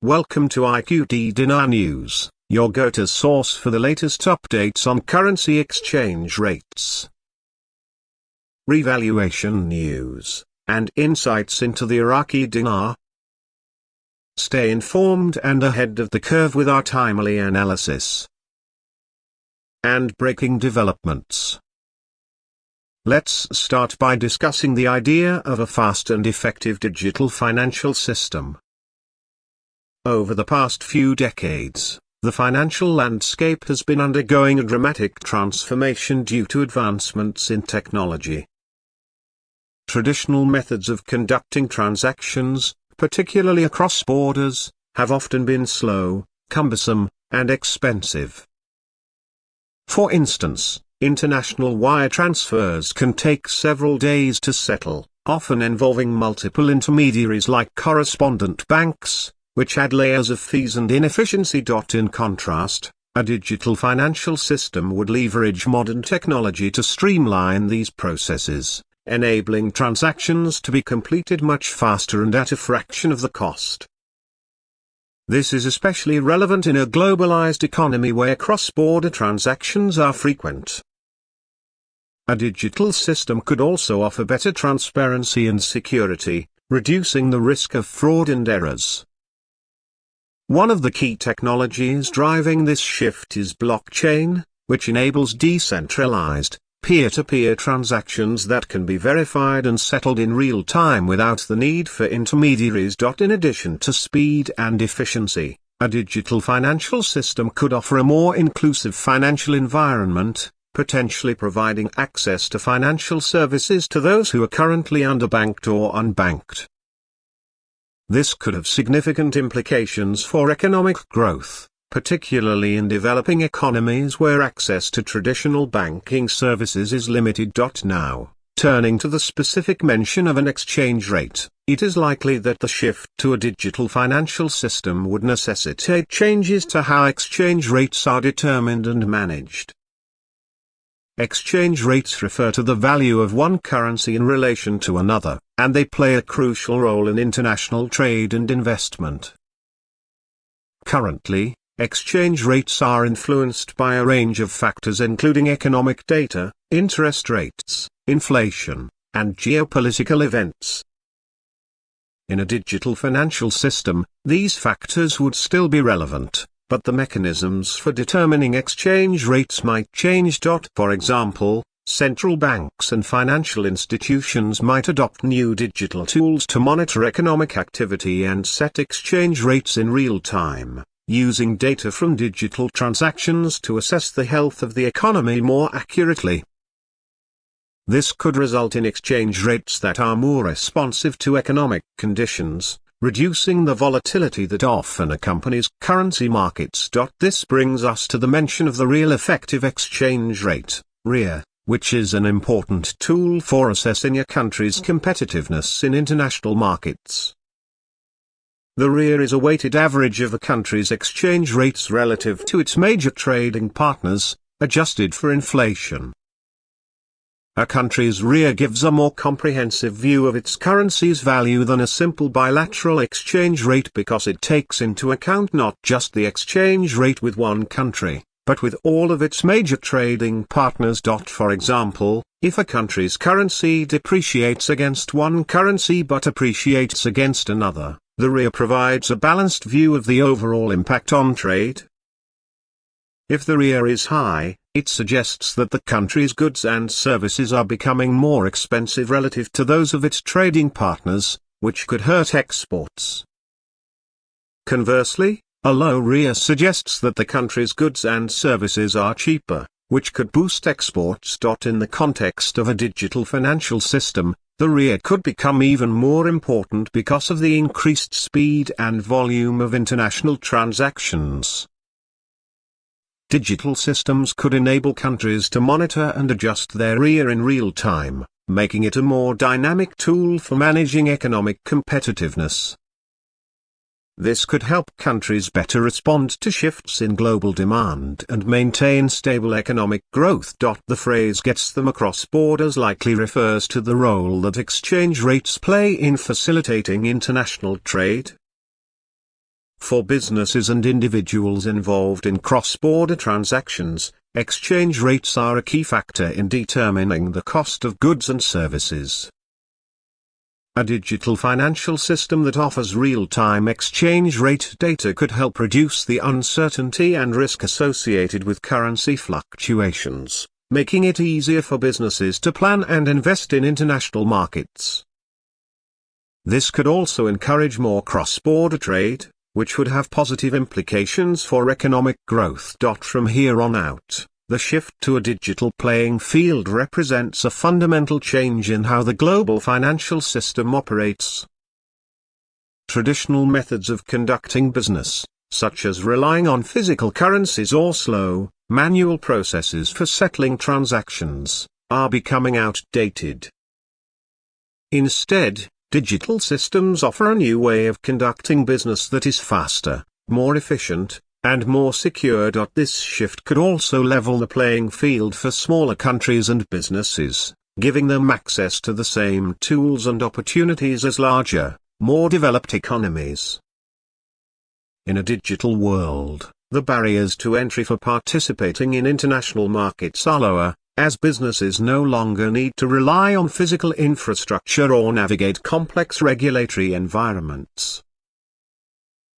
Welcome to IQD Dinar News, your go-to source for the latest updates on currency exchange rates, revaluation news, and insights into the Iraqi dinar. Stay informed and ahead of the curve with our timely analysis and breaking developments. Let's start by discussing the idea of a fast and effective digital financial system. Over the past few decades, the financial landscape has been undergoing a dramatic transformation due to advancements in technology. Traditional methods of conducting transactions, particularly across borders, have often been slow, cumbersome, and expensive. For instance, international wire transfers can take several days to settle, often involving multiple intermediaries like correspondent banks, which add layers of fees and inefficiency. In contrast, a digital financial system would leverage modern technology to streamline these processes, enabling transactions to be completed much faster and at a fraction of the cost. This is especially relevant in a globalized economy where cross-border transactions are frequent. A digital system could also offer better transparency and security, reducing the risk of fraud and errors. One of the key technologies driving this shift is blockchain, which enables decentralized, peer-to-peer transactions that can be verified and settled in real time without the need for intermediaries. In addition to speed and efficiency, a digital financial system could offer a more inclusive financial environment, potentially providing access to financial services to those who are currently underbanked or unbanked. This could have significant implications for economic growth, particularly in developing economies where access to traditional banking services is limited. Now, turning to the specific mention of an exchange rate, it is likely that the shift to a digital financial system would necessitate changes to how exchange rates are determined and managed. Exchange rates refer to the value of one currency in relation to another, and they play a crucial role in international trade and investment. Currently, exchange rates are influenced by a range of factors including economic data, interest rates, inflation, and geopolitical events. In a digital financial system, these factors would still be relevant, but the mechanisms for determining exchange rates might change. For example, central banks and financial institutions might adopt new digital tools to monitor economic activity and set exchange rates in real time, using data from digital transactions to assess the health of the economy more accurately. This could result in exchange rates that are more responsive to economic conditions, reducing the volatility that often accompanies currency markets. This brings us to the mention of the real effective exchange rate, REA, which is an important tool for assessing a country's competitiveness in international markets. The REA is a weighted average of a country's exchange rates relative to its major trading partners, adjusted for inflation. A country's REA gives a more comprehensive view of its currency's value than a simple bilateral exchange rate because it takes into account not just the exchange rate with one country, but with all of its major trading partners. For example, if a country's currency depreciates against one currency but appreciates against another, the REA provides a balanced view of the overall impact on trade. If the REA is high, it suggests that the country's goods and services are becoming more expensive relative to those of its trading partners, which could hurt exports. Conversely, a low REA suggests that the country's goods and services are cheaper, which could boost exports. In the context of a digital financial system, the REA could become even more important because of the increased speed and volume of international transactions. Digital systems could enable countries to monitor and adjust their REA in real time, making it a more dynamic tool for managing economic competitiveness. This could help countries better respond to shifts in global demand and maintain stable economic growth. The phrase "gets them across borders" likely refers to the role that exchange rates play in facilitating international trade. For businesses and individuals involved in cross-border transactions, exchange rates are a key factor in determining the cost of goods and services. A digital financial system that offers real-time exchange rate data could help reduce the uncertainty and risk associated with currency fluctuations, making it easier for businesses to plan and invest in international markets. This could also encourage more cross-border trade, which would have positive implications for economic growth. From here on out, the shift to a digital playing field represents a fundamental change in how the global financial system operates. Traditional methods of conducting business, such as relying on physical currencies or slow, manual processes for settling transactions, are becoming outdated. Instead, digital systems offer a new way of conducting business that is faster, more efficient, and more secure. This shift could also level the playing field for smaller countries and businesses, giving them access to the same tools and opportunities as larger, more developed economies. In a digital world, the barriers to entry for participating in international markets are lower, as businesses no longer need to rely on physical infrastructure or navigate complex regulatory environments.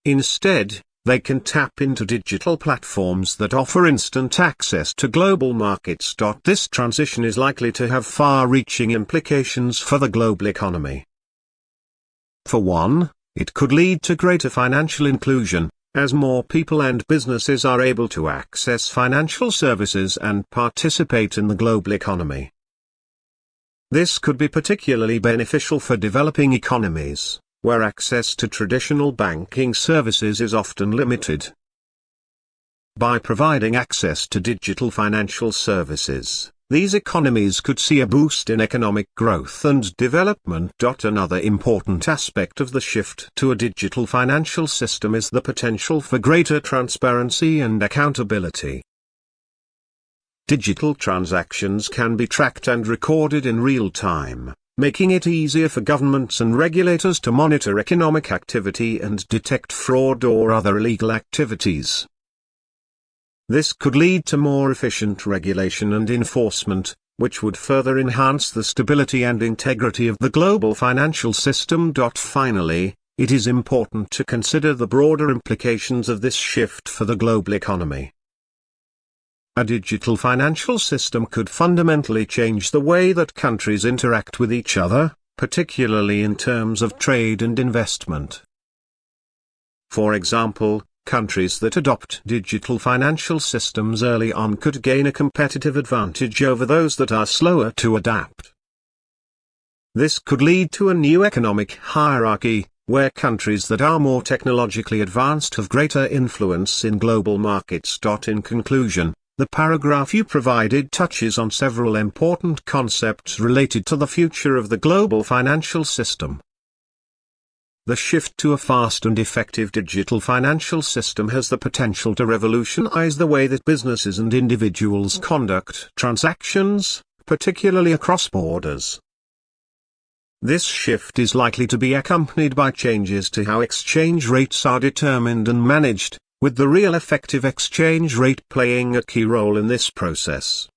Instead, they can tap into digital platforms that offer instant access to global markets. This transition is likely to have far-reaching implications for the global economy. For one, it could lead to greater financial inclusion, as more people and businesses are able to access financial services and participate in the global economy. This could be particularly beneficial for developing economies, where access to traditional banking services is often limited. By providing access to digital financial services, these economies could see a boost in economic growth and development. Another important aspect of the shift to a digital financial system is the potential for greater transparency and accountability. Digital transactions can be tracked and recorded in real time, making it easier for governments and regulators to monitor economic activity and detect fraud or other illegal activities. This could lead to more efficient regulation and enforcement, which would further enhance the stability and integrity of the global financial system. Finally, it is important to consider the broader implications of this shift for the global economy. A digital financial system could fundamentally change the way that countries interact with each other, particularly in terms of trade and investment. For example, countries that adopt digital financial systems early on could gain a competitive advantage over those that are slower to adapt. This could lead to a new economic hierarchy, where countries that are more technologically advanced have greater influence in global markets. In conclusion, the paragraph you provided touches on several important concepts related to the future of the global financial system. The shift to a fast and effective digital financial system has the potential to revolutionize the way that businesses and individuals conduct transactions, particularly across borders. This shift is likely to be accompanied by changes to how exchange rates are determined and managed, with the real effective exchange rate playing a key role in this process.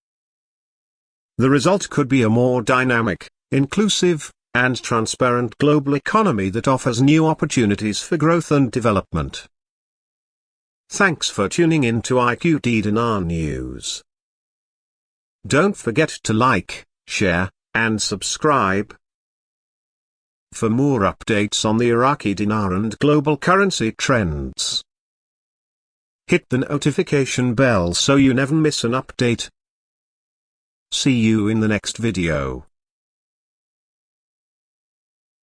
The result could be a more dynamic, inclusive, and transparent global economy that offers new opportunities for growth and development. Thanks for tuning in to IQD Dinar News. Don't forget to like, share, and subscribe. For more updates on the Iraqi dinar and global currency trends, hit the notification bell so you never miss an update. See you in the next video.